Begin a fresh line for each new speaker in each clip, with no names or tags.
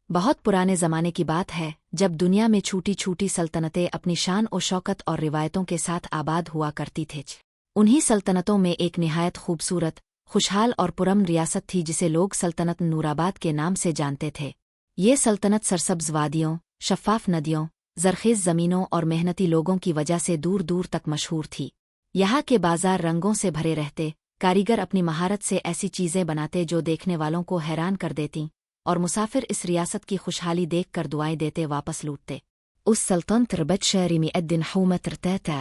बहुत पुराने ज़माने की बात है जब दुनिया में छोटी छोटी सल्तनतें अपनी शान और शौकत और रिवायतों के साथ आबाद हुआ करती थीं। उन्हीं सल्तनतों में एक निहायत खूबसूरत, खुशहाल और पुरअमन रियासत थी जिसे लोग सल्तनत नूराबाद के नाम से जानते थे। ये सल्तनत सरसब्ज़ वादियों, शफ़ाफ नदियों, ज़रख़ेज़ ज़मीनों और मेहनती लोगों की वजह से दूर दूर तक मशहूर थी। यहाँ के बाजार रंगों से भरे रहते, कारीगर अपनी महारत से ऐसी चीज़ें बनाते जो देखने वालों को हैरान कर देतीं, और मुसाफिर इस रियासत की खुशहाली देख कर दुआएं देते वापस लूटते। उस सल्तनत रबतशहरी में अद्दिन हुकूमत रहता।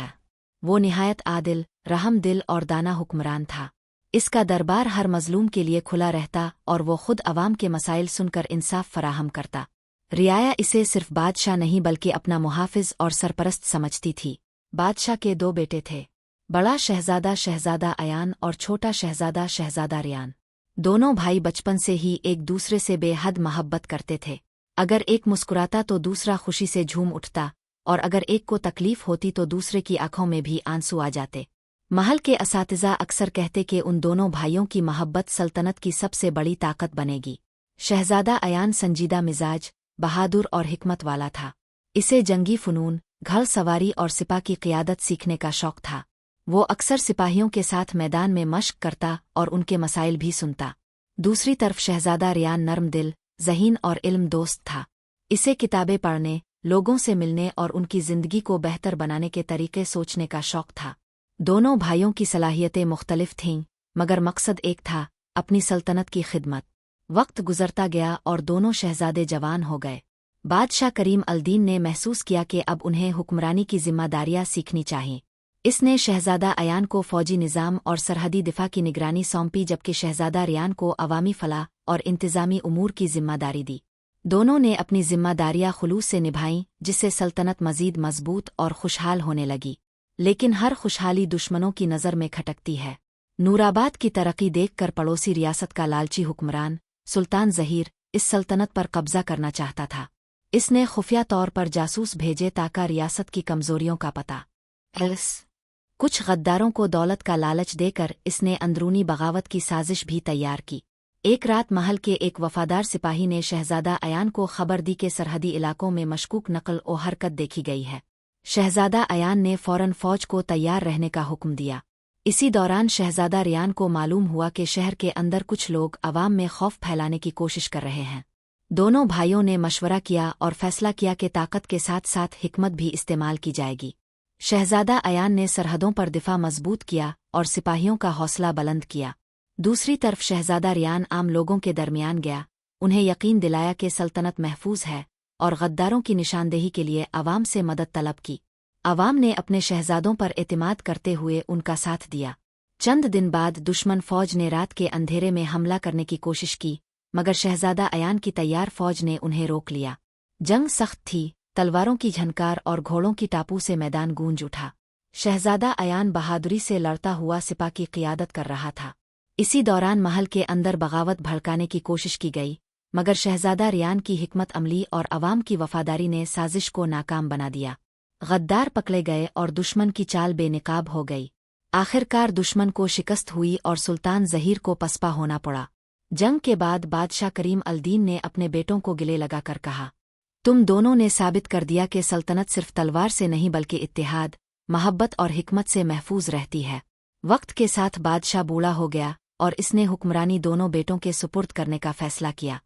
वो निहायत आदिल, रहम दिल और दाना हुक्मरान था। इसका दरबार हर मजलूम के लिए खुला रहता और वो खुद अवाम के मसाइल सुनकर इंसाफ फराहम करता। रियाया इसे सिर्फ बादशाह नहीं बल्कि अपना मुहाफिज और सरपरस्त समझती थी। बादशाह के दो बेटे थे, बड़ा शहजादा शहजादा अयान और छोटा शहजादा शहजादा रियान। दोनों भाई बचपन से ही एक दूसरे से बेहद मोहब्बत करते थे। अगर एक मुस्कुराता तो दूसरा खुशी से झूम उठता, और अगर एक को तकलीफ होती तो दूसरे की आंखों में भी आंसू आ जाते। महल के असातिज़ा अक्सर कहते कि उन दोनों भाइयों की मोहब्बत सल्तनत की सबसे बड़ी ताकत बनेगी। शहजादा अयान संजीदा मिजाज, बहादुर और हिकमत वाला था। इसे जंगी फ़नून, घड़ सवारी और सिपा की क़ियादत सीखने का शौक था। वो अक्सर सिपाहियों के साथ मैदान में मशक करता और उनके मसाइल भी सुनता। दूसरी तरफ शहजादा रियान नर्म दिल, ज़हीन और इल्म दोस्त था। इसे किताबें पढ़ने, लोगों से मिलने और उनकी ज़िंदगी को बेहतर बनाने के तरीके सोचने का शौक था। दोनों भाइयों की सलाहियतें मुख्तलिफ थीं, मगर मकसद एक था, अपनी सल्तनत की खिदमत। वक्त गुजरता गया और दोनों शहजादे जवान हो गए। बादशाह करीम अल-दीन ने महसूस किया कि अब उन्हें हुक्मरानी की जिम्मेदारियां सीखनी चाहिए। इसने शहजादा अयान को फौजी निज़ाम और सरहदी दिफा की निगरानी सौंपी जबकि शहजादा रियान को अवामी फलाह और इंतज़ामी उमूर की जिम्मेदारी दी। दोनों ने अपनी जिम्मेदारियां खुलूस से निभाईं जिससे सल्तनत मज़ीद मजबूत और खुशहाल होने लगी। लेकिन हर खुशहाली दुश्मनों की नज़र में खटकती है। नूराबाद की तरक्की देखकर पड़ोसी रियासत का लालची हुक्मरान सुल्तान ज़हीर इस सल्तनत पर कब्जा करना चाहता था। इसने खुफिया तौर पर जासूस भेजे ताकि रियासत की कमजोरियों का पता कुछ गद्दारों को दौलत का लालच देकर इसने अंदरूनी बगावत की साजिश भी तैयार की। एक रात महल के एक वफादार सिपाही ने शहजादा अयान को खबर दी कि सरहदी इलाकों में मशकूक नकल और हरकत देखी गई है। शहजादा अयान ने फौरन फौज को तैयार रहने का हुक्म दिया। इसी दौरान शहजादा रियान को मालूम हुआ कि शहर के अंदर कुछ लोग अवाम में खौफ फैलाने की कोशिश कर रहे हैं। दोनों भाइयों ने मशवरा किया और फैसला किया कि ताकत के साथ साथ हिकमत भी इस्तेमाल की जाएगी। शहजादा अयान ने सरहदों पर दिफा मजबूत किया और सिपाहियों का हौसला बुलंद किया। दूसरी तरफ शहजादा रियान आम लोगों के दरमियान गया, उन्हें यकीन दिलाया कि सल्तनत महफूज है और गद्दारों की निशानदेही के लिए अवाम से मदद तलब की। अवाम ने अपने शहजादों पर एतमाद करते हुए उनका साथ दिया। चंद दिन बाद दुश्मन फौज ने रात के अंधेरे में हमला करने की कोशिश की, मगर शहजादा अयान की तैयार फौज ने उन्हें रोक लिया। जंग सख्त थी, तलवारों की झनकार और घोड़ों की टापू से मैदान गूंज उठा। शहजादा अयान बहादुरी से लड़ता हुआ सिपा की क़ियादत कर रहा था। इसी दौरान महल के अंदर बगावत भड़काने की कोशिश की गई, मगर शहजादा रियान की हिकमत अमली और अवाम की वफादारी ने साजिश को नाकाम बना दिया। गद्दार पकड़े गए और दुश्मन की चाल बेनकाब हो गई। आखिरकार दुश्मन को शिकस्त हुई और सुल्तान ज़हीर को पसपा होना पड़ा। जंग के बाद बादशाह करीम अल-दीन ने अपने बेटों को गिले लगाकर कहा, तुम दोनों ने साबित कर दिया कि सल्तनत सिर्फ तलवार से नहीं बल्कि इत्तेहाद, मोहब्बत और हिकमत से महफूज रहती है। वक्त के साथ बादशाह बूढ़ा हो गया और इसने हुक्मरानी दोनों बेटों के सुपुर्द करने का फैसला किया।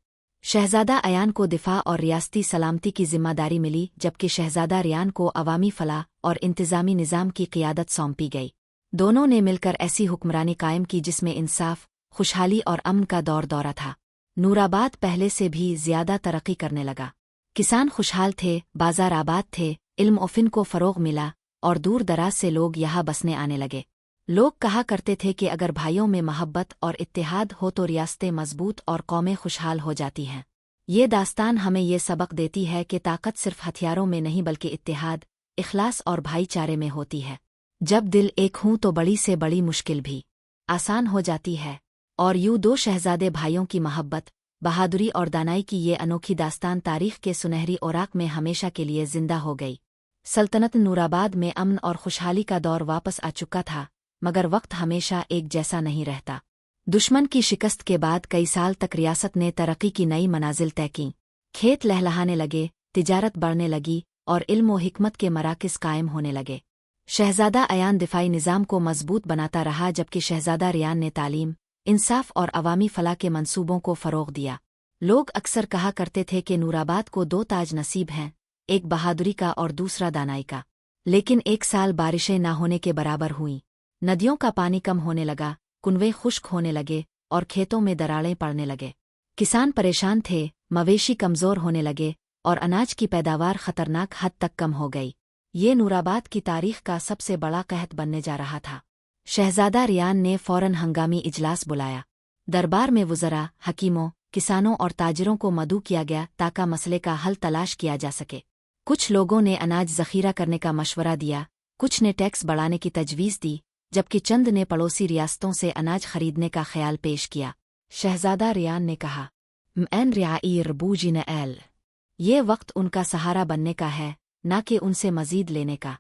शहजादा अयान को दिफा और रियासती सलामती की जिम्मेदारी मिली जबकि शहजादा रियान को अवामी फलाह और इंतज़ामी निज़ाम की क़ियादत सौंपी गई। दोनों ने मिलकर ऐसी हुक्मरानी कायम की जिसमें इंसाफ, खुशहाली और अमन का दौर दौरा था। नूराबाद पहले से भी ज़्यादा तरक्की करने लगा। किसान खुशहाल थे, बाजार आबाद थे, इल्म और फ़िन को फ़रोग़ मिला और दूर दराज से लोग यहाँ बसने आने लगे। लोग कहा करते थे कि अगर भाइयों में मोहब्बत और इत्तेहाद हो तो रियासतें मजबूत और कौमें खुशहाल हो जाती हैं। ये दास्तान हमें ये सबक देती है कि ताकत सिर्फ हथियारों में नहीं बल्कि इत्तेहाद, इखलास और भाईचारे में होती है। जब दिल एक हों तो बड़ी से बड़ी मुश्किल भी आसान हो जाती है। और यूं दो शहजादे भाइयों की मोहब्बत, बहादुरी और दानाई की ये अनोखी दास्तान तारीख के सुनहरी औराक में हमेशा के लिए जिंदा हो गई। सल्तनत नूराबाद में अमन और खुशहाली का दौर वापस आ चुका था, मगर वक्त हमेशा एक जैसा नहीं रहता। दुश्मन की शिकस्त के बाद कई साल तक रियासत ने तरक्की की नई मनाजिल तय की। खेत लहलहाने लगे, तिजारत बढ़ने लगी और इल्म व हिकमत के मराकिज़ कायम होने लगे। शहजादा अयान दिफाई निज़ाम को मजबूत बनाता रहा, जबकि शहजादा रियान ने तालीम, इंसाफ और अवामी फलाह के मंसूबों को फ़रोग़ दिया। लोग अक्सर कहा करते थे कि नूराबाद को दो ताज नसीब हैं, एक बहादुरी का और दूसरा दानाई का। लेकिन एक साल बारिशें ना होने के बराबर हुईं। नदियों का पानी कम होने लगा, कुनवे खुश्क होने लगे और खेतों में दरारें पड़ने लगे। किसान परेशान थे, मवेशी कमज़ोर होने लगे और अनाज की पैदावार खतरनाक हद तक कम हो गई। ये नूराबाद की तारीख का सबसे बड़ा कहत बनने जा रहा था। शहजादा रियान ने फौरन हंगामी इजलास बुलाया। दरबार में वुज़रा, हकीमों, किसानों और ताजिरों को मदऊ किया गया ताकि मसले का हल तलाश किया जा सके। कुछ लोगों ने अनाज ज़ख़ीरा करने का मशवरा दिया, कुछ ने टैक्स बढ़ाने की तजवीज़ दी, जबकि चंद ने पड़ोसी रियासतों से अनाज खरीदने का ख्याल पेश किया। शहजादा रियान ने कहा, मैन रियाई रबूजी न एल, ये वक्त उनका सहारा बनने का है, न कि उनसे मजीद लेने का।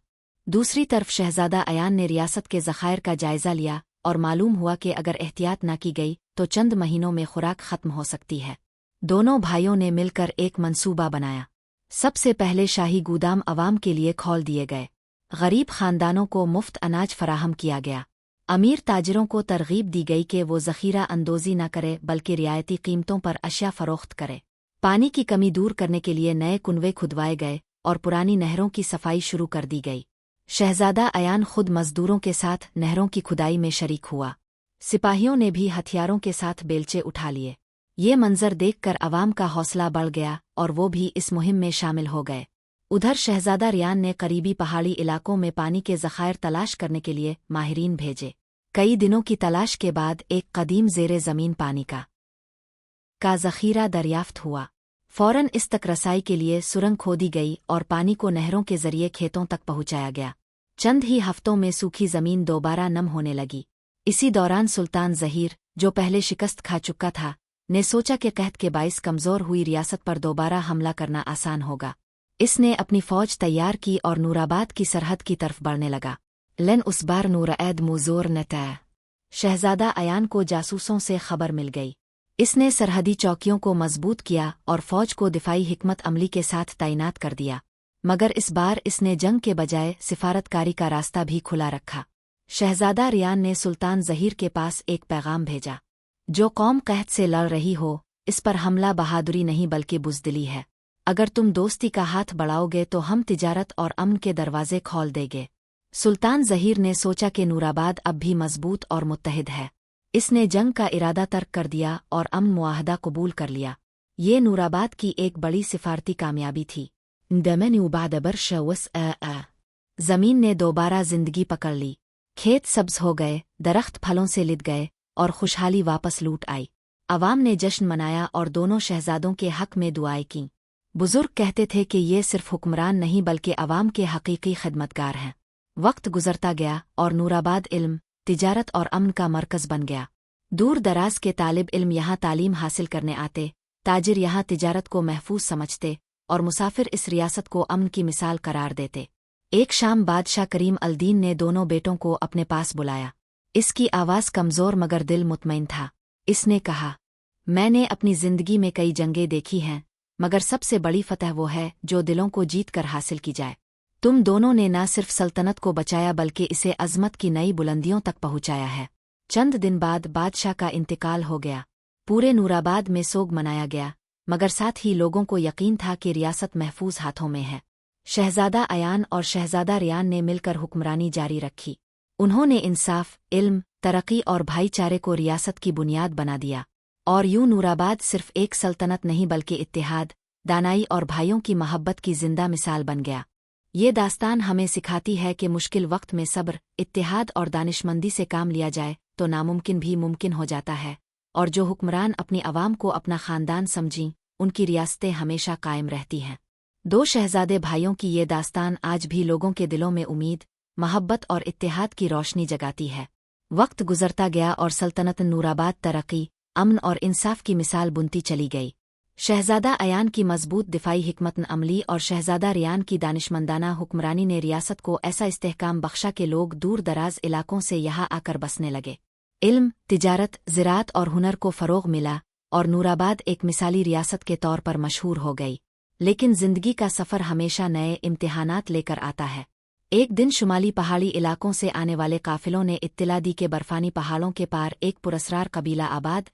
दूसरी तरफ शहजादा अयान ने रियासत के ज़खायर का जायज़ा लिया और मालूम हुआ कि अगर एहतियात न की गई तो चंद महीनों में खुराक ख़त्म हो सकती है। दोनों भाइयों ने मिलकर एक मंसूबा बनाया। सबसे पहले शाही गोदाम अवाम के लिए खोल दिए गए। गरीब ख़ानदानों को मुफ्त अनाज फराहम किया गया। अमीर ताजिरों को तरगीब दी गई कि वो ज़ख़ीरा अंदोज़ी न करे बल्कि रियायती कीमतों पर अशिया फ़रोख्त करे। पानी की कमी दूर करने के लिए नए कुनवे खुदवाए गए और पुरानी नहरों की सफाई शुरू कर दी गई। शहजादा अयान खुद मजदूरों के साथ नहरों की खुदाई में शरीक हुआ। सिपाहियों ने भी हथियारों के साथ बेलचे उठा लिए। ये मंजर देखकर अवाम का हौसला बढ़ गया और वो भी इस मुहिम में शामिल हो गए। उधर शहजादा रियान ने करीबी पहाड़ी इलाकों में पानी के ज़खायर तलाश करने के लिए माहिरीन भेजे। कई दिनों की तलाश के बाद एक कदीम ज़ेरे ज़मीन पानी का ज़ख़ीरा दरियाफ्त हुआ। फौरन इस तक रसाई के लिए सुरंग खोदी गई और पानी को नहरों के जरिए खेतों तक पहुंचाया गया। चंद ही हफ्तों में सूखी जमीन दोबारा नम होने लगी। इसी दौरान सुल्तान ज़हीर, जो पहले शिकस्त खा चुका था, ने सोचा कि कहत के बाइस कमज़ोर हुई रियासत पर दोबारा हमला करना आसान होगा। इसने अपनी फ़ौज तैयार की और नूराबाद की सरहद की तरफ बढ़ने लगा। लेन उस बार नूरऐद मुज़ोर न तय। शहजादा अयान को जासूसों से खबर मिल गई। इसने सरहदी चौकियों को मजबूत किया और फ़ौज को दिफाई हिकमत अमली के साथ तैनात कर दिया। मगर इस बार इसने जंग के बजाय सिफारतकारी का रास्ता भी खुला रखा। शहजादा रियान ने सुल्तान ज़हीर के पास एक पैगाम भेजा, जो कौम कहत से लड़ रही हो, इस पर हमला बहादुरी नहीं बल्कि बुज़दिली है। अगर तुम दोस्ती का हाथ बढ़ाओगे तो हम तिजारत और अमन के दरवाजे खोल देंगे। सुल्तान ज़हीर ने सोचा कि नूराबाद अब भी मजबूत और मुत्तहिद है। इसने जंग का इरादा तर्क कर दिया और अमन मुआहदा कबूल कर लिया। ये नूराबाद की एक बड़ी सिफारती कामयाबी थी। ज़मीन ने दोबारा जिंदगी पकड़ ली। खेत सब्ज हो गए, दरख्त फलों से लिद गए और खुशहाली वापस लूट आई। अवाम ने जश्न मनाया और दोनों शहजादों के हक में दुआएं कीं। बुजुर्ग कहते थे कि ये सिर्फ हुक्मरान नहीं बल्कि अवाम के हकीकी खिदमतगार हैं। वक्त गुजरता गया और नूराबाद इल्म, तिजारत और अमन का मरकज़ बन गया। दूर दराज के तालिब इल्म यहाँ तालीम हासिल करने आते, ताजिर यहाँ तिजारत को महफूज समझते और मुसाफिर इस रियासत को अमन की मिसाल करार देते। एक शाम बादशाह करीम अल-दीन ने दोनों बेटों को अपने पास बुलाया। इसकी आवाज़ कमज़ोर मगर दिल मुतमईन था। इसने कहा, मैंने अपनी ज़िंदगी में कई जंगें देखी हैं, मगर सबसे बड़ी फतह वो है जो दिलों को जीत कर हासिल की जाए। तुम दोनों ने न सिर्फ सल्तनत को बचाया बल्कि इसे अज़मत की नई बुलंदियों तक पहुँचाया है। चंद दिन बाद बादशाह का इंतकाल हो गया। पूरे नूराबाद में सोग मनाया गया, मगर साथ ही लोगों को यकीन था कि रियासत महफूज हाथों में है। शहजादा अयान और शहजादा रियान ने मिलकर हुक्मरानी जारी रखी। उन्होंने इंसाफ, इल्म, तरक्की और भाईचारे को रियासत की बुनियाद बना दिया। और यूं नूराबाद सिर्फ एक सल्तनत नहीं बल्कि इत्तेहाद, दानाई और भाइयों की मोहब्बत की जिंदा मिसाल बन गया। ये दास्तान हमें सिखाती है कि मुश्किल वक्त में सब्र, इत्तेहाद और दानिशमंदी से काम लिया जाए तो नामुमकिन भी मुमकिन हो जाता है। और जो हुक्मरान अपनी आवाम को अपना खानदान समझीं, उनकी रियासतें हमेशा कायम रहती हैं। दो शहजादे भाइयों की ये दास्तान आज भी लोगों के दिलों में उम्मीद, मोहब्बत और इत्तेहाद की रोशनी जगाती है। वक्त गुजरता गया और सल्तनत नूराबाद तरक्की, अमन और इंसाफ की मिसाल बुनती चली गई। शहजादा अयान की मजबूत दिफाई हिकमत अमली और शहजादा रियान की दानिशमंदाना हुक्मरानी ने रियासत को ऐसा इस्तेहकाम बख्शा कि लोग दूर दराज इलाकों से यहाँ आकर बसने लगे। इल्म, तिजारत, ज़राअत और हुनर को फ़रोग़ मिला और नूराबाद एक मिसाली रियासत के तौर पर मशहूर हो गई। लेकिन जिंदगी का सफ़र हमेशा नए इम्तिहानात लेकर आता है। एक दिन शुमाली पहाड़ी इलाकों से आने वाले काफिलों ने इत्तिला दी के बर्फानी पहाड़ों के पार एक पुरस्रार कबीला आबाद,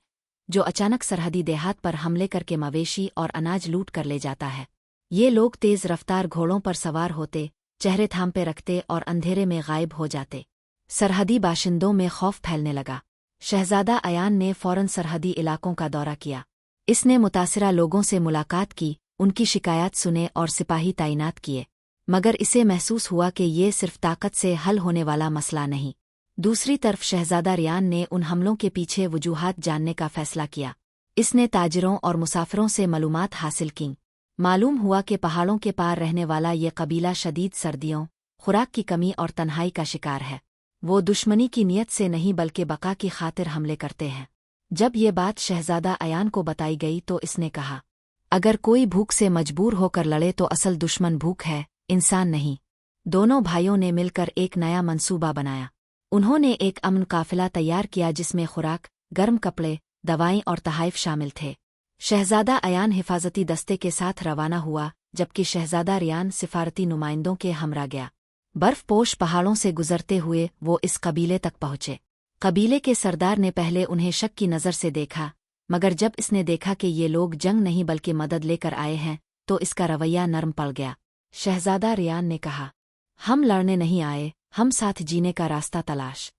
जो अचानक सरहदी देहात पर हमले करके मवेशी और अनाज लूट कर ले जाता है। ये लोग तेज रफ्तार घोड़ों पर सवार होते, चेहरे थामपे रखते और अंधेरे में गायब हो जाते। सरहदी बाशिंदों में खौफ फैलने लगा। शहजादा अयान ने फौरन सरहदी इलाकों का दौरा किया। इसने मुतासिरा लोगों से मुलाकात की, उनकी शिकायत सुने और सिपाही तैनात किए। मगर इसे महसूस हुआ कि ये सिर्फ ताकत से हल होने वाला मसला नहीं। दूसरी तरफ शहजादा रियान ने उन हमलों के पीछे वजूहात जानने का फैसला किया। इसने ताजिरों और मुसाफिरों से मालूमात हासिल की। मालूम हुआ कि पहाड़ों के पार रहने वाला ये कबीला शदीद सर्दियों, खुराक की कमी और तन्हाई का शिकार है। वो दुश्मनी की नीयत से नहीं बल्कि बका की खातिर हमले करते हैं। जब ये बात शहजादा अयान को बताई गई तो इसने कहा, अगर कोई भूख से मजबूर होकर लड़े तो असल दुश्मन भूख है, इंसान नहीं। दोनों भाइयों ने मिलकर एक नया मंसूबा बनाया। उन्होंने एक अमन काफिला तैयार किया जिसमें खुराक, गर्म कपड़े, दवाएं और तहाइफ शामिल थे। शहजादा अयान हिफाजती दस्ते के साथ रवाना हुआ, जबकि शहजादा रियान सिफारती नुमाइंदों के हमरा गया। बर्फपोश पहाड़ों से गुजरते हुए वो इस कबीले तक पहुंचे। कबीले के सरदार ने पहले उन्हें शक की नज़र से देखा, मगर जब इसने देखा कि ये लोग जंग नहीं बल्कि मदद लेकर आए हैं, तो इसका रवैया नरम पड़ गया। शहजादा रियान ने कहा, हम लड़ने नहीं आए, हम साथ जीने का रास्ता तलाश।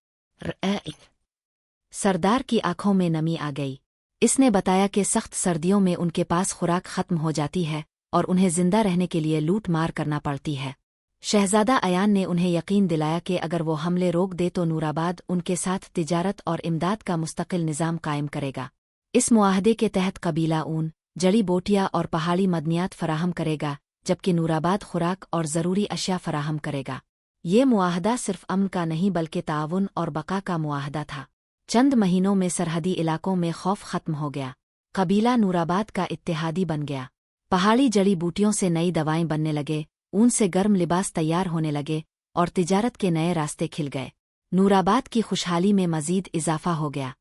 सरदार की आंखों में नमी आ गई। इसने बताया कि सख्त सर्दियों में उनके पास खुराक खत्म हो जाती है और उन्हें जिंदा रहने के लिए लूट मार करना पड़ती है। शहजादा अयान ने उन्हें यकीन दिलाया कि अगर वो हमले रोक दे तो नूराबाद उनके साथ तिजारत और इमदाद का मुस्तकिल निज़ाम कायम करेगा। इस मुआहदे के तहत कबीला ऊन, जड़ी बोटियां और पहाड़ी मदनियात फराहम करेगा, जबकि नूराबाद खुराक और ज़रूरी अशिया फराहम करेगा। ये मुआहदा सिर्फ अमन का नहीं बल्कि ताउन और बका का मुआहदा था। चंद महीनों में सरहदी इलाकों में खौफ खत्म हो गया। कबीला नूराबाद का इत्तेहादी बन गया। पहाड़ी जड़ी बूटियों से नई दवाएं बनने लगे, ऊन से गर्म लिबास तैयार होने लगे और तिजारत के नए रास्ते खिल गए। नूराबाद की खुशहाली में मजीद इजाफा हो गया।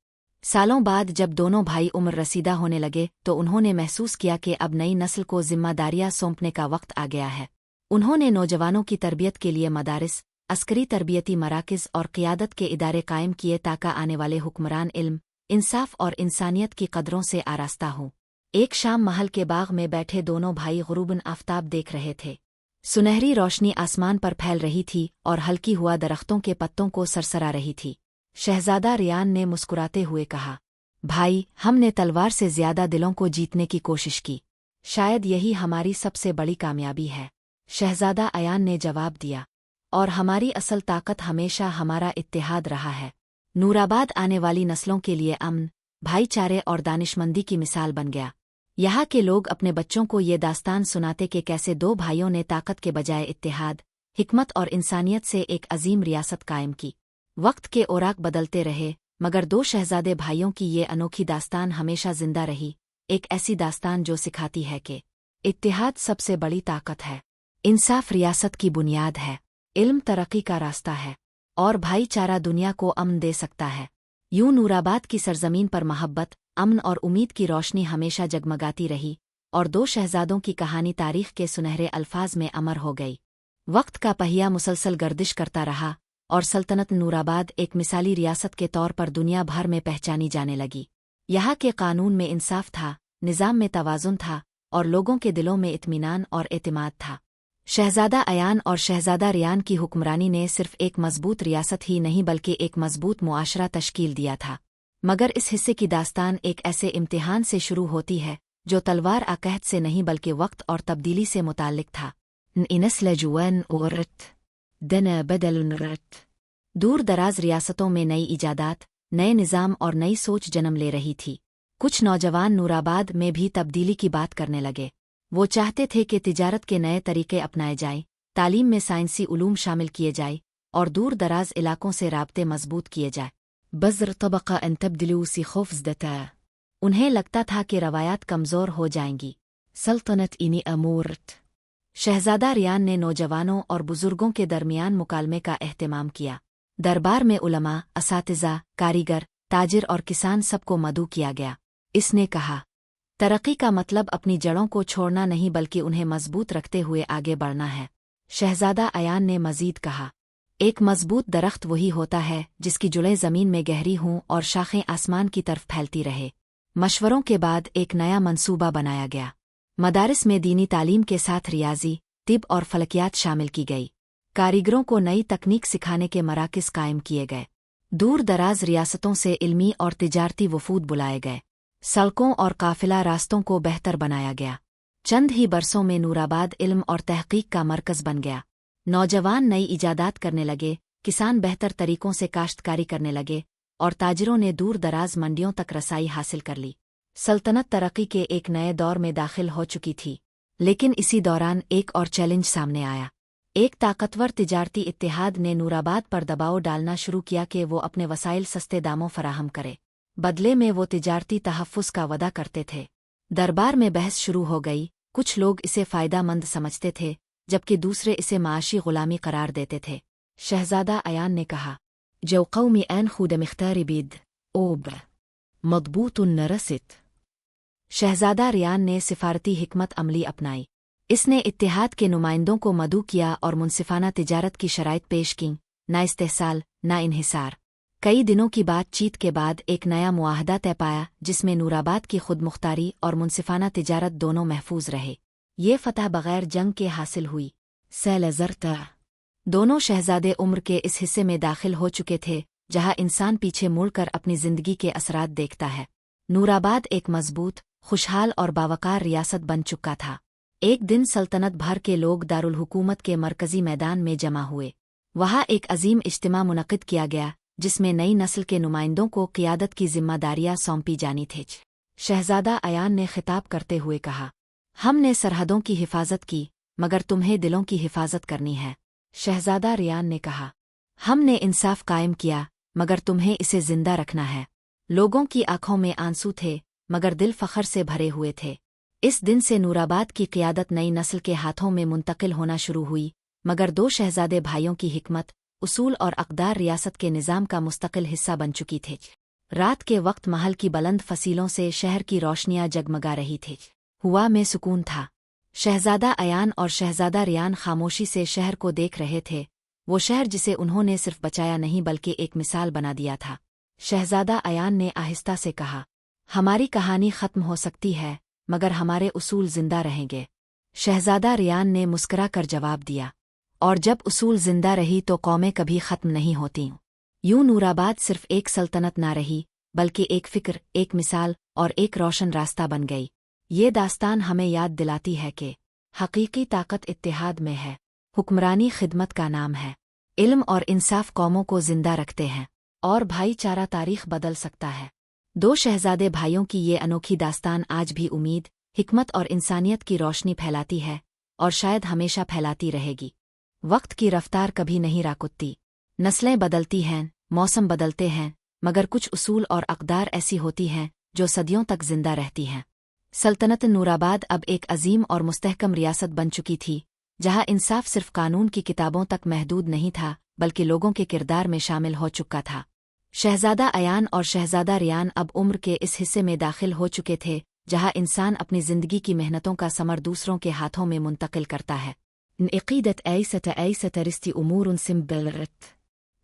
सालों बाद जब दोनों भाई उम्र रसीदा होने लगे तो उन्होंने महसूस किया कि अब नई नस्ल को जिम्मेदारियां सौंपने का वक्त आ गया है। उन्होंने नौजवानों की तरबियत के लिए मदारिस, अस्करी तरबियती मराकिज़ और क़ियादत के इदारे कायम किए ताकि आने वाले हुक्मरान इल्म, इंसाफ और इंसानियत की कदरों से आरास्ता हों। एक शाम महल के बाग में बैठे दोनों भाई गुरूबन आफताब देख रहे थे। सुनहरी रोशनी आसमान पर फैल रही थी और हल्की हुआ दरख्तों के पत्तों को सरसरा रही थी। शहजादा रियान ने मुस्कुराते हुए कहा, भाई, हमने तलवार से ज्यादा दिलों को जीतने की कोशिश की। शायद यही हमारी सबसे बड़ी कामयाबी है। शहजादा अयान ने जवाब दिया, और हमारी असल ताकत हमेशा हमारा इत्तेहाद रहा है। नूराबाद आने वाली नस्लों के लिए अमन, भाईचारे और दानिशमंदी की मिसाल बन गया। यहाँ के लोग अपने बच्चों को ये दास्तान सुनाते कि कैसे दो भाइयों ने ताकत के बजाय इत्तेहाद, हिकमत और इंसानियत से एक अजीम रियासत कायम की। वक्त के औराक बदलते रहे, मगर दो शहजादे भाइयों की ये अनोखी दास्तान हमेशा जिंदा रही। एक ऐसी दास्तान जो सिखाती है कि इत्तेहाद सबसे बड़ी ताकत है, इंसाफ रियासत की बुनियाद है, इल्म तरक्की का रास्ता है, और भाईचारा दुनिया को अमन दे सकता है। यूं नूराबाद की सरजमीन पर मोहब्बत, अमन और उम्मीद की रोशनी हमेशा जगमगाती रही, और दो शहजादों की कहानी तारीख के सुनहरे अल्फाज में अमर हो गई। वक्त का पहिया मुसलसल गर्दिश करता रहा, और सल्तनत नूराबाद एक मिसाली रियासत के तौर पर दुनिया भर में पहचानी जाने लगी। यहाँ के कानून में इंसाफ था, निज़ाम में तवाज़ुन था, और लोगों के दिलों में इत्मीनान और एतमाद था। शहजादा अयान और शहजादा रियान की हुक्मरानी ने सिर्फ एक मजबूत रियासत ही नहीं बल्कि एक मजबूत मुआशरा तश्कील दिया था। मगर इस हिस्से की दास्तान एक ऐसे इम्तिहान से शुरू होती है जो तलवार आकहत से नहीं बल्कि वक्त और तब्दीली से मुताल्लिक था। दूर दराज रियासतों में नई इजादात, नए निज़ाम और नई सोच जन्म ले रही थी। कुछ नौजवान नूराबाद में भी तब्दीली की बात करने लगे। वो चाहते थे कि तिजारत के नए तरीके अपनाए जाएं, तालीम में साइंसी उलूम शामिल किए जाए और दूर दराज इलाकों से राब्ते मजबूत किए जाए। बज़र तबक़ा अन तब्दिलू सी खौफ़ज़दता। उन्हें लगता था कि रवायात कमज़ोर हो जाएंगी। सल्तनत इनी अमूरत। शहजादा रियान ने नौजवानों और बुजुर्गों के दरमियान मुकालमे का एहतमाम किया। दरबार में उलमा, असातिज़ा, कारीगर, ताजिर और किसान सबको मदऊ किया गया। इसने कहा, तरक्की का मतलब अपनी जड़ों को छोड़ना नहीं बल्कि उन्हें मजबूत रखते हुए आगे बढ़ना है। शहजादा अयान ने मजीद कहा, एक मजबूत दरख्त वही होता है जिसकी जुड़ें ज़मीन में गहरी हों और शाखें आसमान की तरफ फैलती रहे। मशवरों के बाद एक नया मंसूबा बनाया गया। मदारिस में दीनी तालीम के साथ रियाजी, तिब और फलकियात शामिल की गई। कारीगरों को नई तकनीक सिखाने के मराकिज़ कायम किए गए। दूर दराज रियासतों से इल्मी और तिजारती वफूद बुलाए गए। सड़कों और काफिला रास्तों को बेहतर बनाया गया। चंद ही बरसों में नूराबाद इल्म और तहकीक का मरकज़ बन गया। नौजवान नई इजादात करने लगे, किसान बेहतर तरीकों से काश्तकारी करने लगे और ताजिरों ने दूर दराज मंडियों तक रसाई हासिल कर ली। सल्तनत तरक्की के एक नए दौर में दाखिल हो चुकी थी, लेकिन इसी दौरान एक और चैलेंज सामने आया। एक ताकतवर तिजारती इत्तेहाद ने नूराबाद पर दबाव डालना शुरू किया कि वो अपने वसाइल सस्ते दामों फराहम करे। बदले में वो तिजारती तहफ़्फ़ुज़ का वदा करते थे। दरबार में बहस शुरू हो गई। कुछ लोग इसे फ़ायदामंद समझते थे, जबकि दूसरे इसे माशी ग़ुलामी करार देते थे। शहज़ादा अयान ने कहा, जो क़ौमी ऐन खुद मिख्तारी बिद ओब मदबूतुन नरसित। शहज़ादा रियान ने सिफारती हिकमत अमली अपनाई। इसने इत्तेहाद के नुमाइंदों को मदऊ किया और मुनसिफाना तिजारत की शराइत पेश की, ना इस्तेहसाल ना इन्हिसार। कई दिनों की बातचीत के बाद एक नया मुआहदा तय पाया जिसमें नूराबाद की खुद मुख्तारी और मुनसिफाना तिजारत दोनों महफूज रहे। ये फतह बग़ैर जंग के हासिल हुई। सैलज़रता दोनों शहजादे उम्र के इस हिस्से में दाखिल हो चुके थे जहाँ इंसान पीछे मुड़कर अपनी ज़िंदगी के असरात देखता है। नूराबाद एक मजबूत, खुशहाल और बावकार रियासत बन चुका था। एक दिन सल्तनत भर के लोग दारुल हुकूमत के मरकज़ी मैदान में जमा हुए। वहाँ एक अजीम इज्तिमा मुनक़िद किया गया जिसमें नई नस्ल के नुमाइंदों को क़ियादत की ज़िम्मेदारियाँ सौंपी जानी थीं। शहज़ादा अयान ने खिताब करते हुए कहा, हमने सरहदों की हिफाजत की, मगर तुम्हें दिलों की हिफाजत करनी है। शहज़ादा रियान ने कहा, हमने इंसाफ कायम किया, मगर तुम्हें इसे जिंदा रखना है। लोगों की आंखों में आंसू थे, मगर दिल फ़ख्र से भरे हुए थे। इस दिन से नूराबाद की क़ियादत नई नस्ल के हाथों में मुंतकिल होना शुरू हुई, मगर दो शहजादे भाइयों की हिकमत, उसूल और अक़दार रियासत के निज़ाम का मुस्तकिल हिस्सा बन चुकी थी। रात के वक्त महल की बुलंद फसीलों से शहर की रोशनियाँ जगमगा रही थी। हुआ में सुकून था। शहजादा अयान और शहजादा रियान खामोशी से शहर को देख रहे थे, वो शहर जिसे उन्होंने सिर्फ बचाया नहीं बल्कि एक मिसाल बना दिया था। शहजादा अयान ने आहिस्ता से कहा, हमारी कहानी ख़त्म हो सकती है, मगर हमारे उसूल जिंदा रहेंगे। शहजादा रियान ने मुस्करा कर जवाब दिया, और जब उसूल जिंदा रही तो कौमें कभी ख़त्म नहीं होतीं। यूं नूराबाद सिर्फ एक सल्तनत ना रही, बल्कि एक फ़िक्र, एक मिसाल और एक रोशन रास्ता बन गई। ये दास्तान हमें याद दिलाती है कि हकीकी ताकत इत्तेहाद में है। हुक्मरानी खिदमत का नाम है। इल्म और इंसाफ कौमों को जिंदा रखते हैं, और भाईचारा तारीख बदल सकता है। दो शहजादे भाइयों की ये अनोखी दास्तान आज भी उम्मीद, हिकमत और इंसानियत की रोशनी फैलाती है, और शायद हमेशा फैलाती रहेगी। वक्त की रफ्तार कभी नहीं राकुत्ती। नस्लें बदलती हैं, मौसम बदलते हैं, मगर कुछ उसूल और अक़दार ऐसी होती हैं जो सदियों तक जिंदा रहती हैं। सल्तनत नूराबाद अब एक अजीम और मुस्तहकम रियासत बन चुकी थी, जहाँ इंसाफ सिर्फ कानून की किताबों तक महदूद नहीं था, बल्कि लोगों के किरदार में शामिल हो चुका था। शहजादा अयान और शहजादा रियान अब उम्र के इस हिस्से में दाखिल हो चुके थे, जहाँ इंसान अपनी ज़िंदगी की मेहनतों का समर दूसरों के हाथों में मुंतकिल करता है। नक़ीदत ऐसत रिश्ती उमूर सिम्बलरत।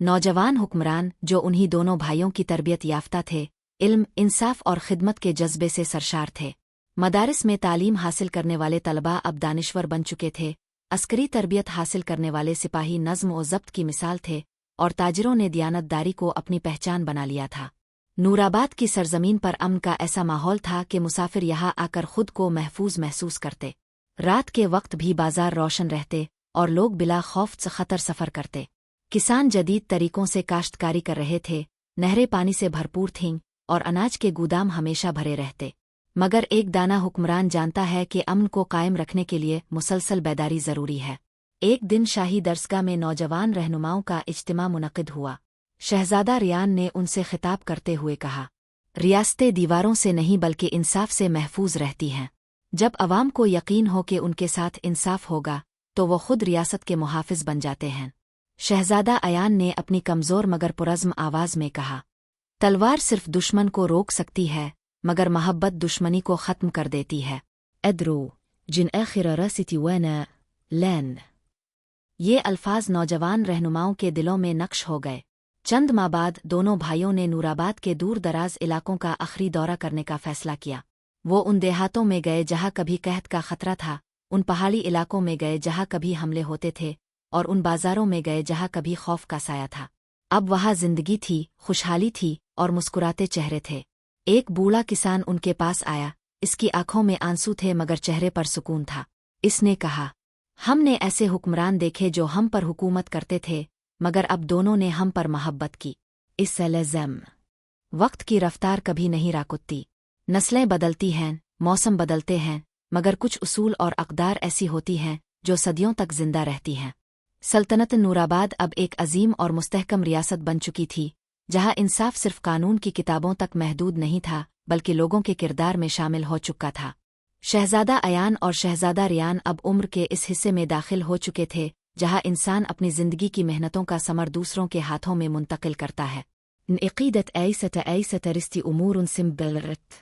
नौजवान हुक्मरान, जो उन्हीं दोनों भाइयों की तरबियत याफ्ता थे, इल्म, इंसाफ और खिदमत के जज्बे से सरशार थे। मदारिस में तालीम हासिल करने वाले तलबा अब दानिश्वर बन चुके थे। अस्करी तरबियत हासिल करने वाले सिपाही नज़्म और ज़ब्त की मिसाल थे, और ताजिरों ने दियानतदारी को अपनी पहचान बना लिया था। नूराबाद की सरजमीन पर अमन का ऐसा माहौल था कि मुसाफिर यहाँ आकर खुद को महफूज महसूस करते। रात के वक्त भी बाजार रोशन रहते और लोग बिला खौफ ख़तर सफ़र करते। किसान जदीद तरीकों से काश्तकारी कर रहे थे, नहरें पानी से भरपूर थीं और अनाज के गोदाम हमेशा भरे रहते। मगर एक दाना हुक्मरान जानता है कि अमन को कायम रखने के लिए मुसलसल बेदारी ज़रूरी है। एक दिन शाही दरसगाह में नौजवान रहनुमाओं का इज्तिमा मुनक़िद हुआ। शहजादा रियान ने उनसे खिताब करते हुए कहा, रियासतें दीवारों से नहीं बल्कि इंसाफ से महफूज रहती हैं। जब अवाम को यकीन हो कि उनके साथ इंसाफ होगा, तो वो खुद रियासत के मुहाफ़िज़ बन जाते हैं। शहजादा अयान ने अपनी कमज़ोर मगर पुरज़्म आवाज़ में कहा, तलवार सिर्फ दुश्मन को रोक सकती है, मगर मोहब्बत दुश्मनी को ख़त्म कर देती है। अदरू जिन आखिर रसितिवाना लैन। ये अल्फाज नौजवान रहनुमाओं के दिलों में नक्श हो गए। चंद माह बाद दोनों भाइयों ने नूराबाद के दूर दराज इलाकों का आखिरी दौरा करने का फैसला किया। वो उन देहातों में गए जहाँ कभी कहत का खतरा था, उन पहाड़ी इलाकों में गए जहाँ कभी हमले होते थे, और उन बाजारों में गए जहाँ कभी खौफ का साया था। अब वहाँ जिंदगी थी, खुशहाली थी और मुस्कुराते चेहरे थे। एक बूढ़ा किसान उनके पास आया। इसकी आंखों में आंसू थे मगर चेहरे पर सुकून था। इसने कहा, हमने ऐसे हुक्मरान देखे जो हम पर हुकूमत करते थे, मगर अब दोनों ने हम पर मोहब्बत की। इस लज़म वक्त की रफ्तार कभी नहीं राकुत्ती। नस्लें बदलती हैं, मौसम बदलते हैं, मगर कुछ उसूल और अक़दार ऐसी होती हैं जो सदियों तक जिंदा रहती हैं। सल्तनत नूराबाद अब एक अजीम और मुस्तहकम रियासत बन चुकी थी, जहाँ इंसाफ सिर्फ कानून की किताबों तक महदूद नहीं था, बल्कि लोगों के किरदार में शामिल हो चुका था। शहजादा अयान और शहजादा रियान अब उम्र के इस हिस्से में दाखिल हो चुके थे, जहाँ इंसान अपनी जिंदगी की मेहनतों का समर दूसरों के हाथों में मुंतकिल करता है। नक़ीदत ऐसत रिश्ती उमूर सिम्बलरत।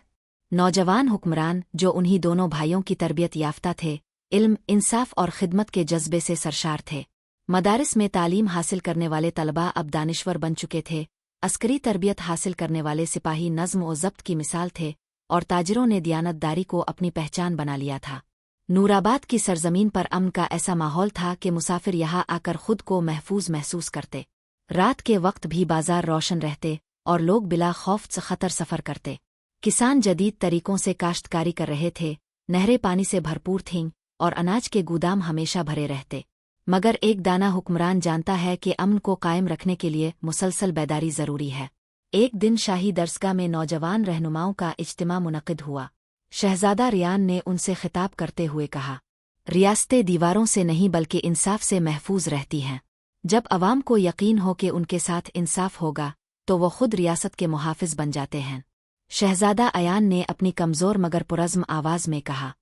नौजवान हुक्मरान, जो उन्हीं दोनों भाइयों की तरबियत याफ्ता थे, इल्म, इंसाफ और खिदमत के जज्बे से सरशार थे। मदारिस में तालीम हासिल करने वाले तलबा अब दानिश्वर बन चुके थे। अस्करी तरबियत हासिल करने वाले सिपाही नज़्म और ज़ब्त की मिसाल थे, और ताजिरों ने दियानतदारी को अपनी पहचान बना लिया था। नूराबाद की सरजमीन पर अमन का ऐसा माहौल था कि मुसाफिर यहाँ आकर खुद को महफूज महसूस करते। रात के वक्त भी बाजार रोशन रहते और लोग बिला खौफ से खतर सफ़र करते। किसान जदीद तरीकों से काश्तकारी कर रहे थे, नहरें पानी से भरपूर थीं और अनाज के गोदाम हमेशा भरे रहते। मगर एक दाना हुक्मरान जानता है कि अमन को कायम रखने के लिए मुसलसल बेदारी ज़रूरी है। एक दिन शाही दरसगाह में नौजवान रहनुमाओं का इज्तिमा मुनक़िद हुआ। शहजादा रियान ने उनसे खिताब करते हुए कहा, रियासतें दीवारों से नहीं बल्कि इंसाफ से महफूज रहती हैं। जब अवाम को यकीन हो कि उनके साथ इंसाफ होगा, तो वो खुद रियासत के मुहाफिज बन जाते हैं। शहजादा अयान ने अपनी कमज़ोर मगर पुरज़्म आवाज़ में कहा,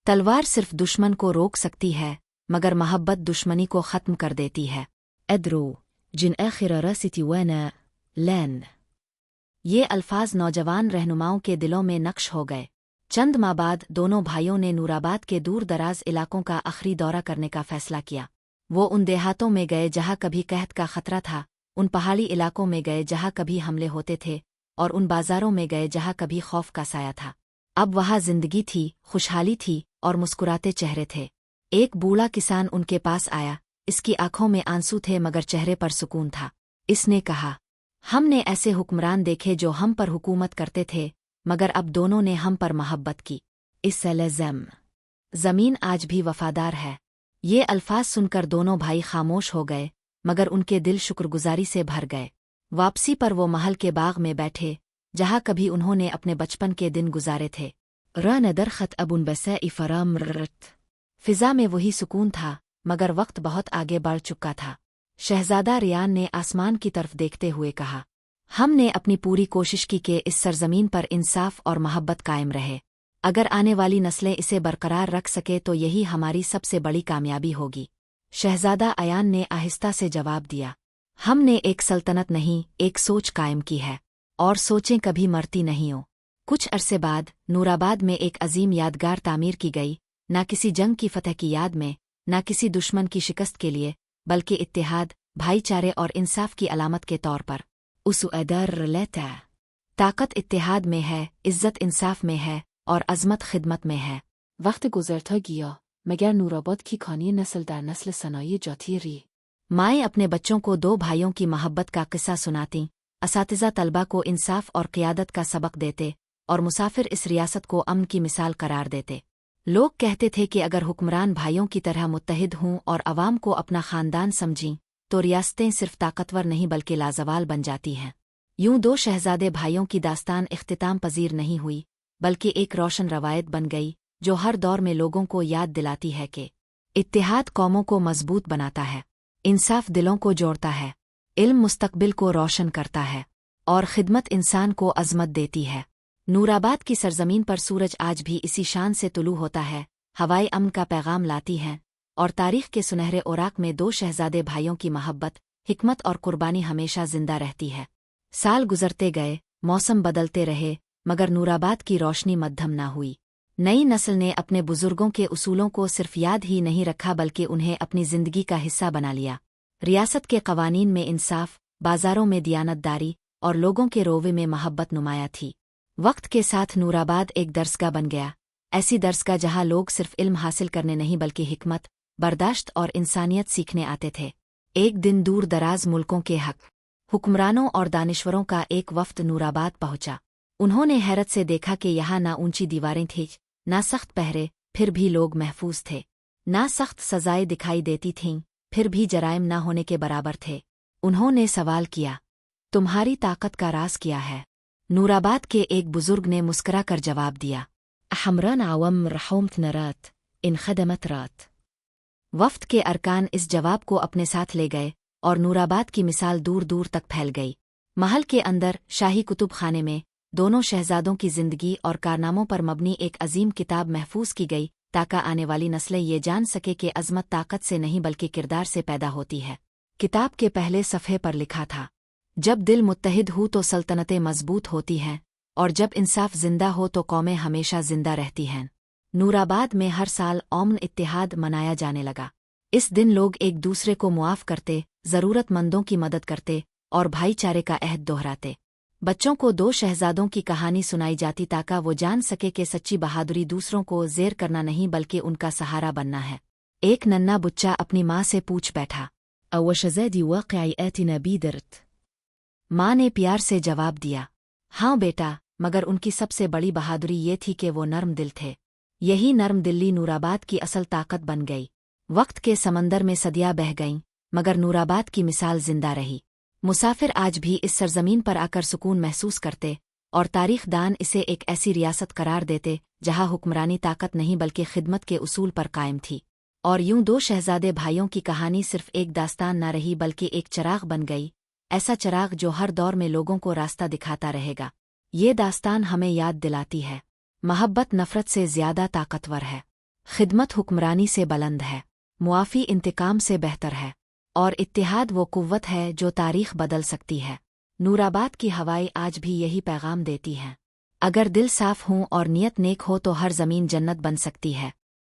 तलवार सिर्फ दुश्मन को रोक सकती है, मगर मोहब्बत दुश्मनी को ख़त्म कर देती है। अदरू जिन आखिर रसितिवाना लैन। ये अल्फाज नौजवान रहनुमाओं के दिलों में नक्श हो गए। चंद माह बाद दोनों भाइयों ने नूराबाद के दूर दराज इलाकों का आखिरी दौरा करने का फैसला किया। वो उन देहातों में गए जहाँ कभी कहत का खतरा था, उन पहाड़ी इलाकों में गए जहाँ कभी हमले होते थे, और उन बाजारों में गए जहाँ कभी खौफ का साया था। अब वहाँ जिंदगी थी, खुशहाली थी और मुस्कुराते चेहरे थे। एक बूढ़ा किसान उनके पास आया। इसकी आंखों में आंसू थे मगर चेहरे पर सुकून था। इसने कहा, हमने ऐसे हुक्मरान देखे जो हम पर हुकूमत करते थे, मगर अब दोनों ने हम पर मोहब्बत की। इस लज़म ज़मीन आज भी वफादार है। ये अल्फाज सुनकर दोनों भाई खामोश हो गए, मगर उनके दिल शुक्रगुजारी से भर गए। वापसी पर वो महल के बाग में बैठे, जहाँ कभी उन्होंने अपने बचपन के दिन गुजारे थे। रन दरखत अबुन बसई फराम रत। फिजा में वही सुकून था, मगर वक्त बहुत आगे बढ़ चुका था। शहजादा रियान ने आसमान की तरफ देखते हुए कहा, हमने अपनी पूरी कोशिश की कि इस सरजमीन पर इंसाफ और मोहब्बत कायम रहे। अगर आने वाली नस्लें इसे बरकरार रख सके तो यही हमारी सबसे बड़ी कामयाबी होगी। शहजादा अयान ने आहिस्ता से जवाब दिया, हमने एक सल्तनत नहीं, एक सोच कायम की है, और सोचें कभी मरती नहीं हो। कुछ अरसे बाद नूराबाद में एक अजीम यादगार तामीर की गई, न किसी जंग की फतह की याद में, न किसी दुश्मन की शिकस्त के लिए, बल्कि इत्तेहाद, भाईचारे और इंसाफ की अलामत के तौर पर। उस अदर लेता ताकत इत्तेहाद में है, इज्जत इंसाफ में है और अजमत खिदमत में है। वक्त गुजरता गया मगर नूराबाद की कहानी नस्ल दर नस्ल सनाई जाती रही। माएँ अपने बच्चों को दो भाइयों की मोहब्बत का किस्सा सुनाती, असातिज़ा तलबा को इंसाफ और क़ियादत का सबक देते, और मुसाफिर इस रियासत को अमन की मिसाल करार देते। लोग कहते थे कि अगर हुक्मरान भाइयों की तरह मुत्तहिद हों और अवाम को अपना ख़ानदान समझीं, तो रियासतें सिर्फ ताकतवर नहीं बल्कि लाजवाल बन जाती हैं। यूं दो शहजादे भाइयों की दास्तान इख्तिताम पजीर नहीं हुई, बल्कि एक रोशन रवायत बन गई, जो हर दौर में लोगों को याद दिलाती है कि इत्तेहाद कौमों को मजबूत बनाता है, इंसाफ दिलों को जोड़ता है, इल्म मुस्तकबिल को रोशन करता है, और खिदमत इंसान को अजमत देती है। नूराबाद की सरजमीन पर सूरज आज भी इसी शान से तुलू होता है, हवाएं अमन का पैगाम लाती हैं, और तारीख के सुनहरे ओराक में दो शहजादे भाइयों की मोहब्बत, हिकमत और कुर्बानी हमेशा जिंदा रहती है। साल गुजरते गए, मौसम बदलते रहे, मगर नूराबाद की रोशनी मद्धम न हुई। नई नस्ल ने अपने बुजुर्गों के उसूलों को सिर्फ याद ही नहीं रखा बल्कि उन्हें अपनी जिंदगी का हिस्सा बना लिया। रियासत के कवानीन में इंसाफ, बाजारों में दियानतदारी और लोगों के रोवे में मोहब्बत नुमाया थी। वक्त के साथ नूराबाद एक दरसगाह बन गया, ऐसी दरसगाह जहां लोग सिर्फ इल्म हासिल करने नहीं बल्कि हिकमत, बर्दाश्त और इंसानियत सीखने आते थे। एक दिन दूर दराज मुल्कों के हुक्मरानों और दानिश्वरों का एक वफ्द नूराबाद पहुंचा। उन्होंने हैरत से देखा कि यहाँ ना ऊंची दीवारें थीं, ना सख्त पहरे, फिर भी लोग महफूज थे। ना सख्त सजाएं दिखाई देती थीं, फिर भी जराइम न होने के बराबर थे। उन्होंने सवाल किया, तुम्हारी ताकत का राज क्या है? नूराबाद के एक बुजुर्ग ने मुस्करा कर जवाब दिया, हमरान आवम रहमत नरात इन खदमत रात। वफ्द के अरकान इस जवाब को अपने साथ ले गए और नूराबाद की मिसाल दूर दूर तक फैल गई। महल के अंदर शाही कुतुब खाने में दोनों शहजादों की जिंदगी और कारनामों पर मबनी एक अजीम किताब महफूज की गई ताकि आने वाली नस्लें ये जान सके कि अजमत ताकत से नहीं बल्कि किरदार से पैदा होती है। किताब के पहले सफ़े पर लिखा था, जब दिल मुत्तहिद हो तो सल्तनतें मजबूत होती हैं और जब इंसाफ जिंदा हो तो कौमें हमेशा जिंदा रहती हैं। नूराबाद में हर साल अमन इत्तेहाद मनाया जाने लगा। इस दिन लोग एक दूसरे को मुआफ़ करते, ज़रूरतमंदों की मदद करते और भाईचारे का अहद दोहराते। बच्चों को दो शहजादों की कहानी सुनाई जाती ताकि वो जान सके कि सच्ची बहादुरी दूसरों को ज़ेर करना नहीं बल्कि उनका सहारा बनना है। एक नन्ना बुच्चा अपनी माँ से पूछ बैठा, अवशज़ैदी वाक़ई आतिना बीदरत। माँ ने प्यार से जवाब दिया, हाँ बेटा, मगर उनकी सबसे बड़ी बहादुरी ये थी कि वो नर्म दिल थे। यही नर्म दिल्ली नूराबाद की असल ताकत बन गई। वक्त के समंदर में सदियाँ बह गईं, मगर नूराबाद की मिसाल जिंदा रही। मुसाफिर आज भी इस सरजमीन पर आकर सुकून महसूस करते और तारीख दान इसे एक ऐसी रियासत करार देते जहां हुक्मरानी ताकत नहीं बल्कि खिदमत के उसूल पर कायम थी। और यूं दो शहजादे भाइयों की कहानी सिर्फ एक दास्तान न रही बल्कि एक चिराग बन गई, ऐसा चिराग जो हर दौर में लोगों को रास्ता दिखाता रहेगा। ये दास्तान हमें याद दिलाती है, मोहब्बत नफरत से ज्यादा ताकतवर है, खिदमत हुक्मरानी से बुलंद है, मुआफ़ी इंतकाम से बेहतर है और इत्तेहाद वो कुव्वत है जो तारीख बदल सकती है। नूराबाद की हवाएं आज भी यही पैगाम देती हैं। अगर दिल साफ हों और नियत नेक हो तो हर ज़मीन जन्नत बन सकती है।